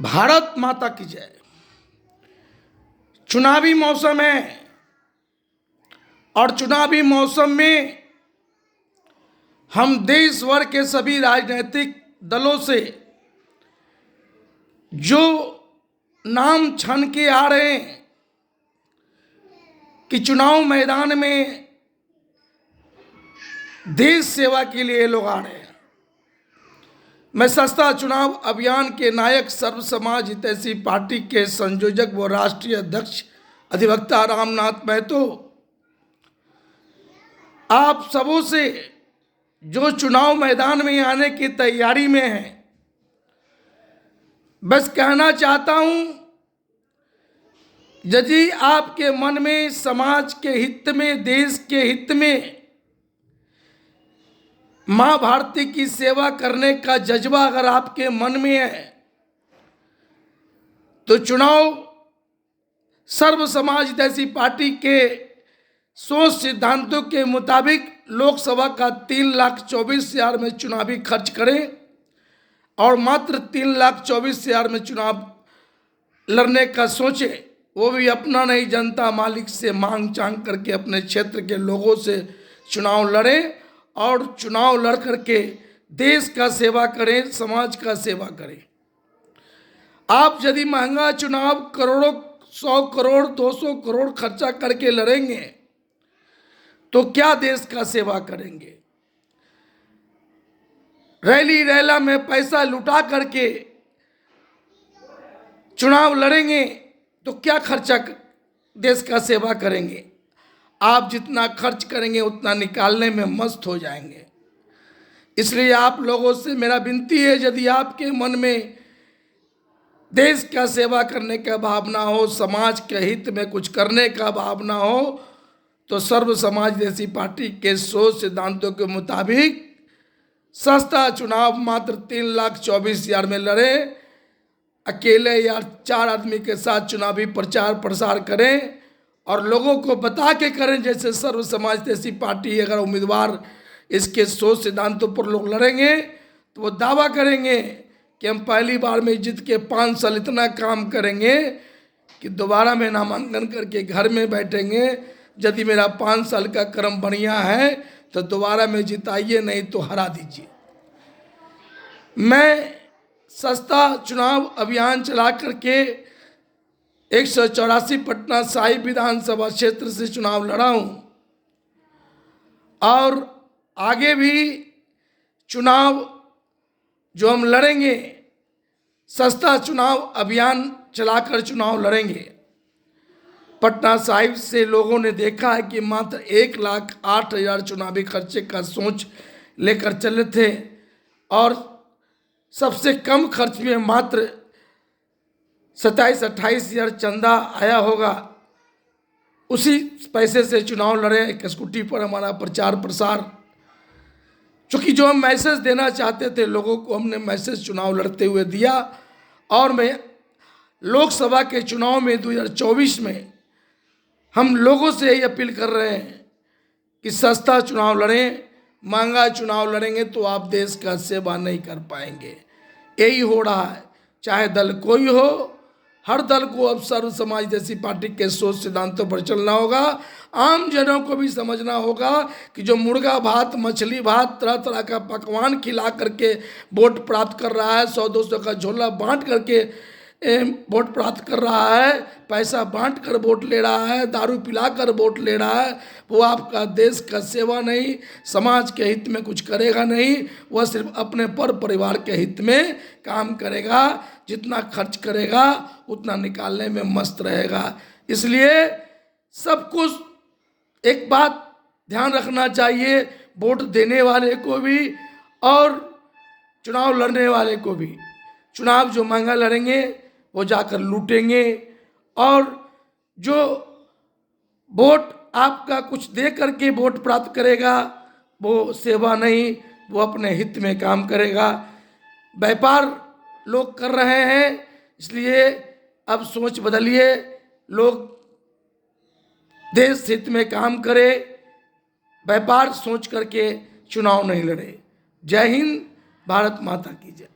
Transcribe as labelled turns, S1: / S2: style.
S1: भारत माता की जय। चुनावी मौसम है और चुनावी मौसम में हम देश भर के सभी राजनीतिक दलों से जो नाम छन के आ रहे हैं कि चुनाव मैदान में देश सेवा के लिए लोग आ रहे हैं। मैं सस्ता चुनाव अभियान के नायक सर्व समाज हितैषी पार्टी के संयोजक व राष्ट्रीय अध्यक्ष अधिवक्ता रामनाथ महतो आप सबों से जो चुनाव मैदान में आने की तैयारी में है, बस कहना चाहता हूं, यदि आपके मन में समाज के हित में, देश के हित में मां भारती की सेवा करने का जज्बा अगर आपके मन में है, तो चुनाव सर्व समाज हितैषी पार्टी के सोच सिद्धांतों के मुताबिक लोकसभा का 3,24,000 में चुनावी खर्च करें और मात्र 3,24,000 में चुनाव लड़ने का सोचें, वो भी अपना नहीं जनता मालिक से मांग चांग करके अपने क्षेत्र के लोगों से चुनाव लड़ें और चुनाव लड़ करके देश का सेवा करें, समाज का सेवा करें। आप यदि महंगा चुनाव करोड़ों, 100 करोड़, 200 करोड़ खर्चा करके लड़ेंगे तो क्या देश का सेवा करेंगे? रैली रैला में पैसा लुटा करके चुनाव लड़ेंगे तो क्या खर्चा देश का सेवा करेंगे? आप जितना खर्च करेंगे उतना निकालने में मस्त हो जाएंगे। इसलिए आप लोगों से मेरा विनती है, यदि आपके मन में देश का सेवा करने का भावना हो, समाज के हित में कुछ करने का भावना हो, तो सर्व समाज हितैषी पार्टी के सोच सिद्धांतों के मुताबिक सस्ता चुनाव मात्र 3,24,000 में लड़े, अकेले या 4 आदमी के साथ चुनावी प्रचार प्रसार करें और लोगों को बता के करें। जैसे सर्व समाज हितैषी पार्टी अगर उम्मीदवार इसके सोच सिद्धांतों पर लोग लड़ेंगे तो वो दावा करेंगे कि हम पहली बार में जीत के 5 साल इतना काम करेंगे कि दोबारा में नामांकन करके घर में बैठेंगे। यदि मेरा 5 साल का कर्म बढ़िया है तो दोबारा में जिताइए, नहीं तो हरा दीजिए। मैं सस्ता चुनाव अभियान चला करके 184 पटना साहिब विधानसभा क्षेत्र से चुनाव लड़ा हूं और आगे भी चुनाव जो हम लड़ेंगे, सस्ता चुनाव अभियान चलाकर चुनाव लड़ेंगे। पटना साहिब से लोगों ने देखा है कि मात्र 1,08,000 चुनावी खर्चे का सोच लेकर चले थे और सबसे कम खर्च में मात्र 27-28,000 चंदा आया होगा। उसी पैसे से चुनाव लड़े। एक स्कूटी पर हमारा प्रचार प्रसार, चूँकि जो हम मैसेज देना चाहते थे लोगों को, हमने मैसेज चुनाव लड़ते हुए दिया। और मैं लोकसभा के चुनाव में 2024 में हम लोगों से यही अपील कर रहे हैं कि सस्ता चुनाव लड़ें। महंगा चुनाव लड़ेंगे तो आप देश का सेवा नहीं कर पाएंगे। यही हो रहा है, चाहे दल कोई हो, हर दल को अब सर्व समाज हितैषी पार्टी के सोच सिद्धांतों पर चलना होगा। आम जनों को भी समझना होगा कि जो मुर्गा भात, मछली भात, तरह तरह का पकवान खिला करके वोट प्राप्त कर रहा है, 100-200 का झोला बांट करके वोट प्राप्त कर रहा है, पैसा बांट कर वोट ले रहा है, दारू पिलाकर वोट ले रहा है, वो आपका देश का सेवा नहीं, समाज के हित में कुछ करेगा नहीं। वह सिर्फ अपने परिवार के हित में काम करेगा। जितना खर्च करेगा उतना निकालने में मस्त रहेगा। इसलिए सब कुछ एक बात ध्यान रखना चाहिए, वोट देने वाले को भी और चुनाव लड़ने वाले को भी। चुनाव जो महंगा लड़ेंगे वो जाकर लूटेंगे और जो वोट आपका कुछ दे करके वोट प्राप्त करेगा वो सेवा नहीं, वो अपने हित में काम करेगा। व्यापार लोग कर रहे हैं, इसलिए अब सोच बदलिए। लोग देश हित में काम करें, व्यापार सोच करके चुनाव नहीं लड़े। जय हिंद, भारत माता की जय।